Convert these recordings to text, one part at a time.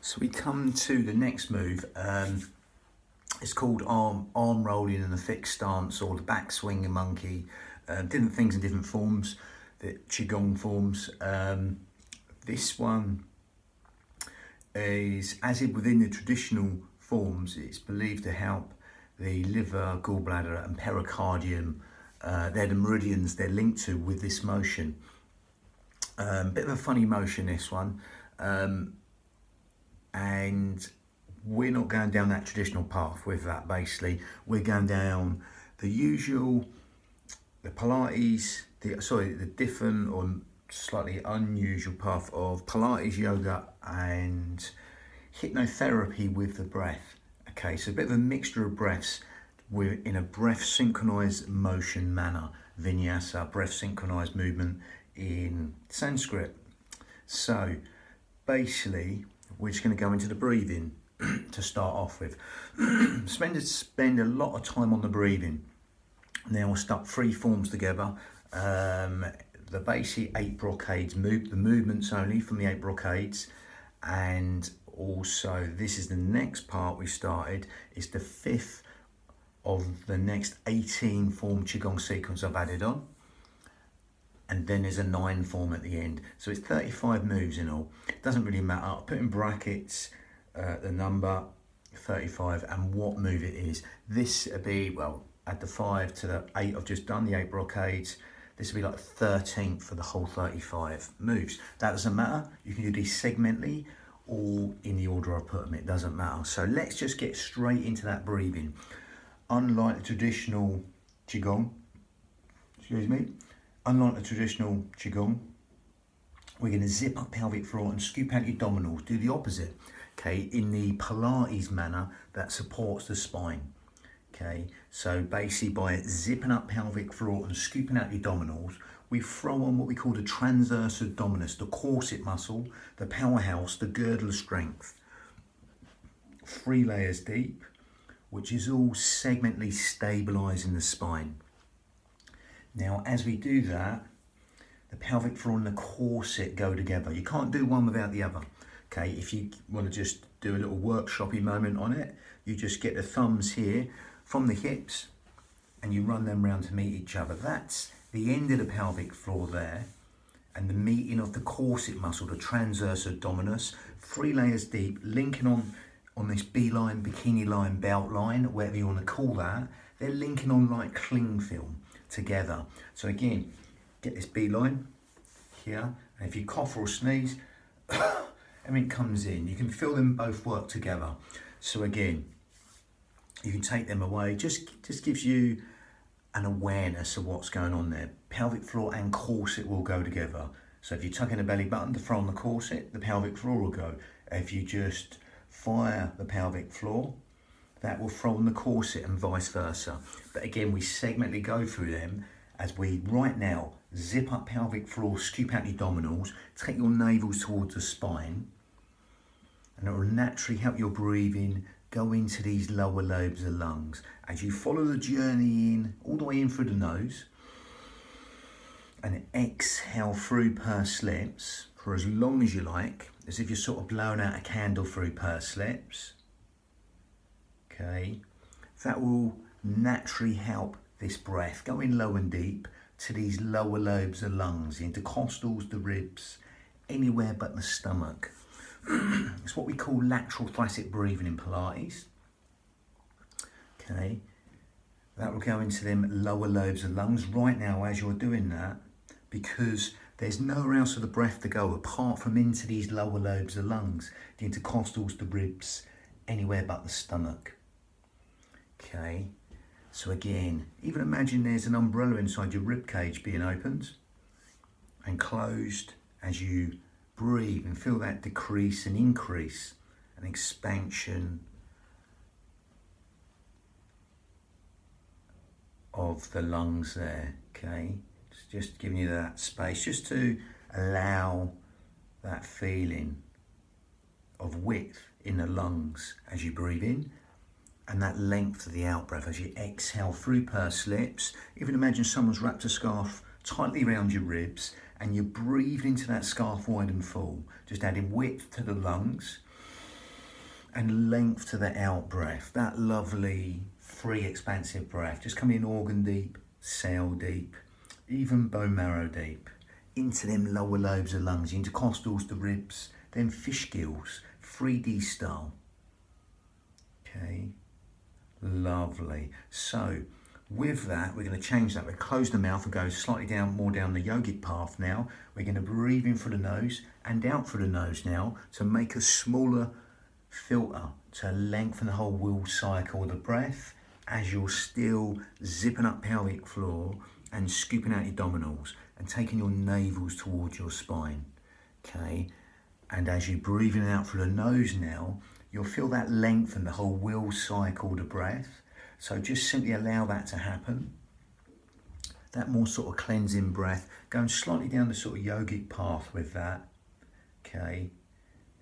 So we come to the next move. It's called arm rolling in a fixed stance, or the back swinging monkey. Different things in different forms, the qigong forms. This one is, as if within the traditional forms, it's believed to help the liver, gallbladder, and pericardium. They're the meridians they're linked to with this motion. Bit of a funny motion, this one. And we're not going down that traditional path with that. Basically, we're going down the usual, the Pilates, the different or slightly unusual path of Pilates, yoga, and hypnotherapy with the breath. Okay, so a bit of a mixture of breaths in a breath synchronized motion manner, vinyasa, breath synchronized movement in Sanskrit. So basically, we're just going to go into the breathing to start off with. Spend a lot of time on the breathing. Now we'll start three forms together. The basic 8 brocades, the movements only from the 8 brocades, and also this is the next part we started. It's the 5th of the next 18 form qigong sequence I've added on. And then there's a 9 form at the end. So it's 35 moves in all. It doesn't really matter. I'll put in brackets the number 35 and what move it is. This would be, well, add the 5 to the 8 I've just done, the 8 brocades. This would be like 13th for the whole 35 moves. That doesn't matter. You can do these segmentally or in the order I put them. It doesn't matter. So let's just get straight into that breathing. Unlike the traditional qigong, unlike the traditional qigong, we're going to zip up pelvic floor and scoop out your abdominals. Do the opposite, okay, in the Pilates manner that supports the spine. Okay, so basically by zipping up pelvic floor and scooping out the abdominals, we throw on what we call the transverse abdominis, the corset muscle, the powerhouse, the girdle of strength. 3 layers deep, which is all segmentally stabilising the spine. Now, as we do that, the pelvic floor and the corset go together. You can't do one without the other. Okay, if you want to just do a little workshoppy moment on it, you just get the thumbs here from the hips and you run them round to meet each other. That's the end of the pelvic floor there, and the meeting of the corset muscle, the transverse abdominis, 3 layers deep, linking on this B-line, bikini line, belt line, whatever you want to call that. They're linking on like cling film together. So again, get this B-line here, and if you cough or sneeze, everything comes in. You can feel them both work together. So again, you can take them away. Just gives you an awareness of what's going on there. Pelvic floor and corset will go together. So if you tuck in the belly button to throw on the corset, the pelvic floor will go. If you just fire the pelvic floor, that will throw on the corset and vice versa. But again, we segmentally go through them as we right now zip up pelvic floor, scoop out the abdominals, take your navels towards the spine, and it will naturally help your breathing go into these lower lobes of the lungs. As you follow the journey in, all the way in through the nose, and exhale through pursed lips for as long as you like, as if you're sort of blowing out a candle through pursed lips. Okay, that will naturally help this breath go in low and deep to these lower lobes of lungs, the intercostals, the ribs, anywhere but the stomach. It's what we call lateral thoracic breathing in Pilates. Okay, that will go into them lower lobes of lungs right now as you're doing that, because there's nowhere else for the breath to go apart from into these lower lobes of lungs, the intercostals, the ribs, anywhere but the stomach. Okay, so again, even imagine there's an umbrella inside your rib cage being opened and closed as you breathe, and feel that decrease and increase and expansion of the lungs there. Okay, just giving you that space just to allow that feeling of width in the lungs as you breathe in, and that length of the out breath as you exhale through pursed lips. Even imagine someone's wrapped a scarf tightly around your ribs and you breathe into that scarf wide and full, just adding width to the lungs. And length to the out breath, that lovely, free, expansive breath. Just come in organ deep, cell deep, even bone marrow deep, into them lower lobes of lungs, intercostals, the ribs, then fish gills, 3D style. Okay, lovely. So with that, we're going to change that. We'll close the mouth and go slightly down, more down the yogic path now. We're going to breathe in through the nose and out through the nose now to make a smaller filter to lengthen the whole will cycle of the breath as you're still zipping up pelvic floor and scooping out your abdominals and taking your navels towards your spine. Okay, and as you're breathing out through the nose now, you'll feel that lengthen the whole will cycle of the breath. So just simply allow that to happen. That more sort of cleansing breath, going slightly down the sort of yogic path with that. Okay.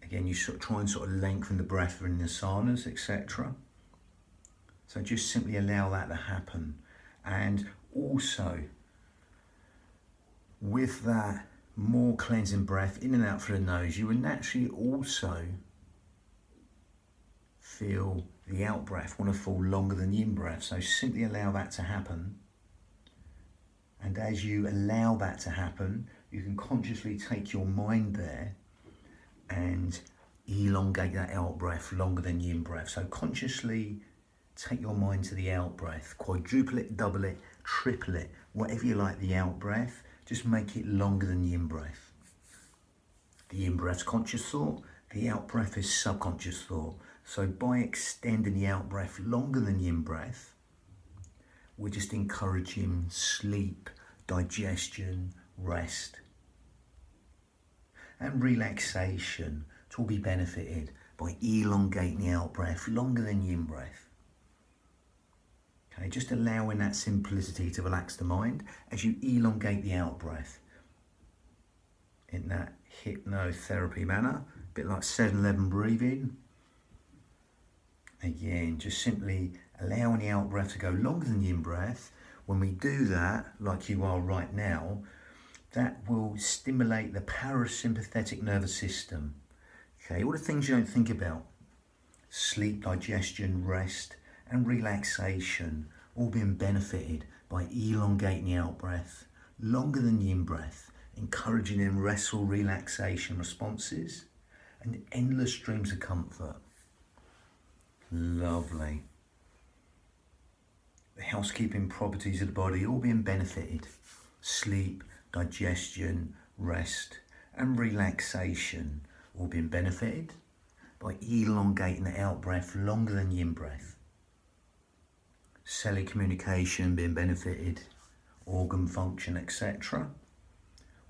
Again, you sort of try and sort of lengthen the breath in the asanas, etc. So just simply allow that to happen. And also, with that more cleansing breath in and out through the nose, you will naturally also feel the out breath want to fall longer than the in breath. So simply allow that to happen. And as you allow that to happen, you can consciously take your mind there and elongate that out breath longer than the in breath. So consciously take your mind to the out breath, quadruple it, double it, triple it, whatever you like the out breath, just make it longer than the in breath. The in breath's conscious thought, the out breath is subconscious thought. So by extending the out breath longer than the in breath, we're just encouraging sleep, digestion, rest, and relaxation to all be benefited by elongating the out breath longer than the in breath. Okay, just allowing that simplicity to relax the mind as you elongate the out breath in that hypnotherapy manner, a bit like 7-11 breathing. Again, just simply allowing the out breath to go longer than the in breath. When we do that, like you are right now, that will stimulate the parasympathetic nervous system. Okay, all the things you don't think about. Sleep, digestion, rest, and relaxation, all being benefited by elongating the out breath longer than the in breath, encouraging them restful relaxation responses and endless streams of comfort. Lovely. The housekeeping properties of the body all being benefited. Sleep, digestion, rest, and relaxation all being benefited by elongating the out breath longer than the in breath. Cellular communication being benefited, organ function, etc.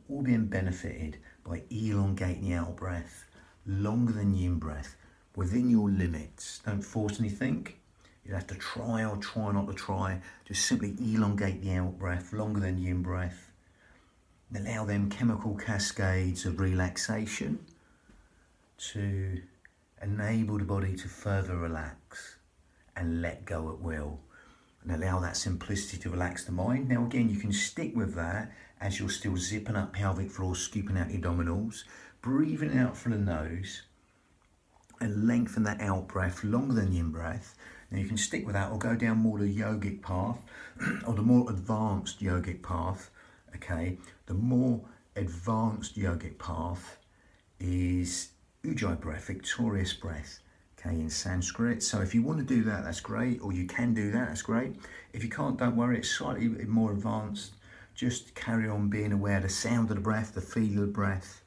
all being benefited by elongating the out breath longer than the in breath within your limits. Don't force anything. You have to try or try not to try. Just simply elongate the out breath longer than the in breath. And allow them chemical cascades of relaxation to enable the body to further relax and let go at will. And allow that simplicity to relax the mind. Now again, you can stick with that as you're still zipping up pelvic floor, scooping out your abdominals, breathing out through the nose, and lengthen that out breath longer than the in breath. Now you can stick with that or go down more the yogic path or the more advanced yogic path. Okay, the more advanced yogic path is Ujjayi breath, victorious breath, okay, in Sanskrit. So if you want to do that, that's great, or you can do that, that's great. If you can't, don't worry, it's slightly more advanced. Just carry on being aware of the sound of the breath, the feel of the breath,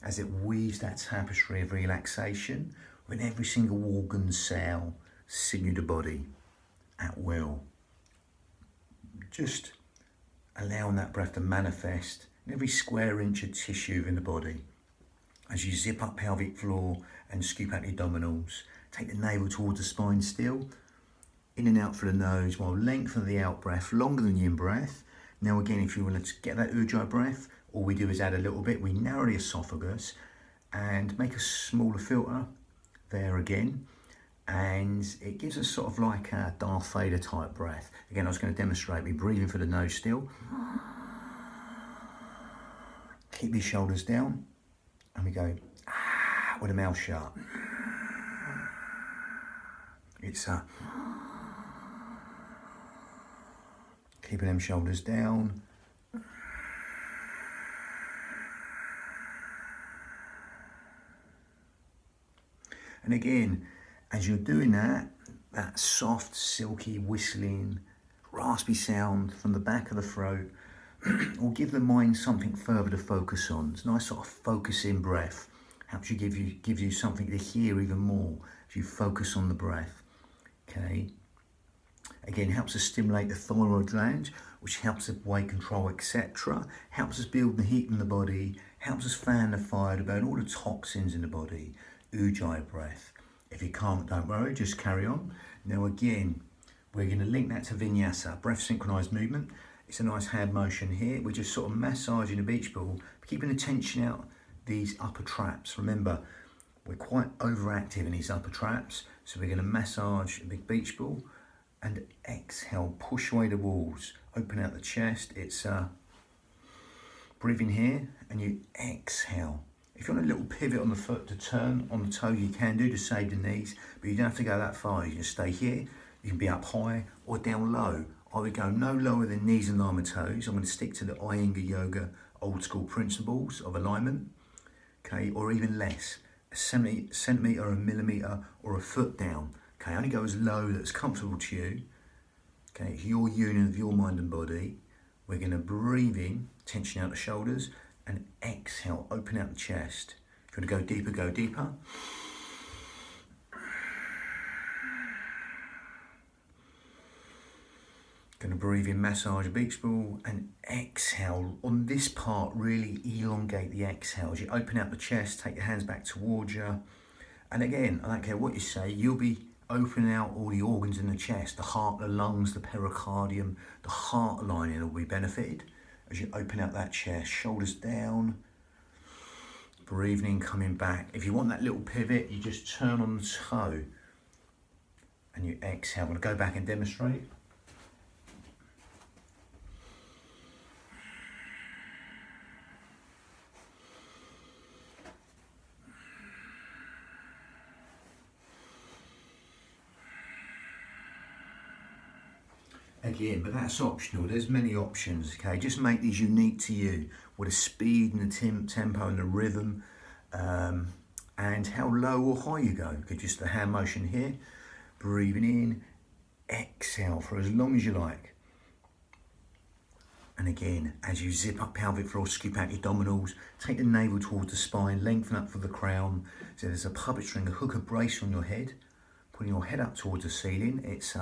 as it weaves that tapestry of relaxation with every single organ, cell, sinew of the body at will. Just allowing that breath to manifest in every square inch of tissue in the body. As you zip up pelvic floor and scoop out the abdominals, take the navel towards the spine still, in and out through the nose while lengthening the out breath longer than the in breath. Now again, if you want to get that Ujjayi breath, all we do is add a little bit. We narrow the esophagus and make a smaller filter there again. And it gives us sort of like a Darth Vader type breath. Again, I was going to demonstrate me breathing through the nose still. Keep your shoulders down. And we go with the mouth shut. It's keeping them shoulders down. And again, as you're doing that, that soft, silky, whistling, raspy sound from the back of the throat will give the mind something further to focus on. It's a nice sort of focusing breath. Helps you give you something to hear even more as you focus on the breath. Okay. Again, helps us stimulate the thyroid gland, which helps with weight control, etc. Helps us build the heat in the body. Helps us fan the fire to burn all the toxins in the body. Ujjayi breath. If you can't, don't worry, just carry on. Now again, we're going to link that to vinyasa, breath synchronized movement. It's a nice hand motion here. We're just sort of massaging the beach ball, keeping the tension out these upper traps. Remember, we're quite overactive in these upper traps, so we're going to massage a big beach ball and exhale, push away the walls, open out the chest. It's breathing here, and you exhale. If you want a little pivot on the foot to turn on the toe, you can do to save the knees, but you don't have to go that far. You can stay here, you can be up high or down low. I would go no lower than knees and lama toes. I'm going to stick to the Iyengar Yoga old school principles of alignment, okay, or even less, a centimetre, a millimetre, or a foot down. Okay, only go as low that's comfortable to you. Okay, it's your union of your mind and body. We're going to breathe in, tension out the shoulders, and exhale, open out the chest. If you want to go deeper, go deeper. Going to breathe in, massage a beach ball, and exhale. On this part, really elongate the exhale. As you open out the chest, take your hands back towards you. And again, I don't care what you say, you'll be opening out all the organs in the chest, the heart, the lungs, the pericardium, the heart lining will be benefited. As you open out that chest, shoulders down, breathing in, coming back. If you want that little pivot, you just turn on the toe and you exhale. I'm going to go back and demonstrate. Again, but that's optional. There's many options, okay? Just make these unique to you with the speed and the tempo and the rhythm, and how low or high you go. Okay, just the hand motion here, breathing in, exhale for as long as you like. And again, as you zip up pelvic floor, scoop out your abdominals, take the navel towards the spine, lengthen up for the crown. So there's a puppet string, a hook, a brace on your head, putting your head up towards the ceiling. It's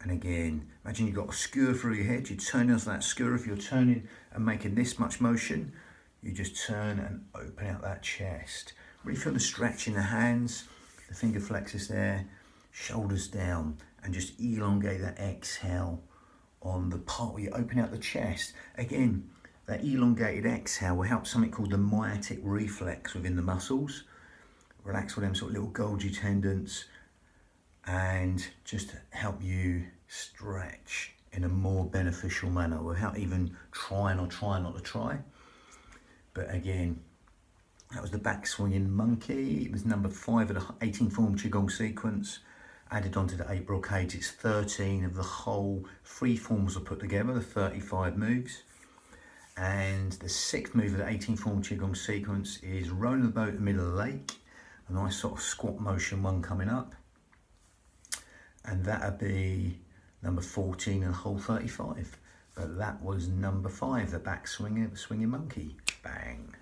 and again, imagine you've got a skewer through your head. You turn onto that skewer. If you're turning and making this much motion, you just turn and open out that chest. Really feel the stretch in the hands, the finger flexors there, shoulders down, and just elongate that exhale on the part where you open out the chest. Again, that elongated exhale will help something called the myotic reflex within the muscles. Relax all them sort of little Golgi tendons, and just help you stretch in a more beneficial manner without even trying or trying not to try. But again, that was the back swinging monkey. It was number 5 of the 18 form Qigong sequence, added onto the 8 brocades. It's 13 of the whole 3 forms are put together, the 35 moves. And the 6th move of the 18 form Qigong sequence is rowing the boat in the middle of the lake, a nice sort of squat motion one coming up. And that'd be number 14 and whole 35. But that was number 5, the back swinging monkey. Bang.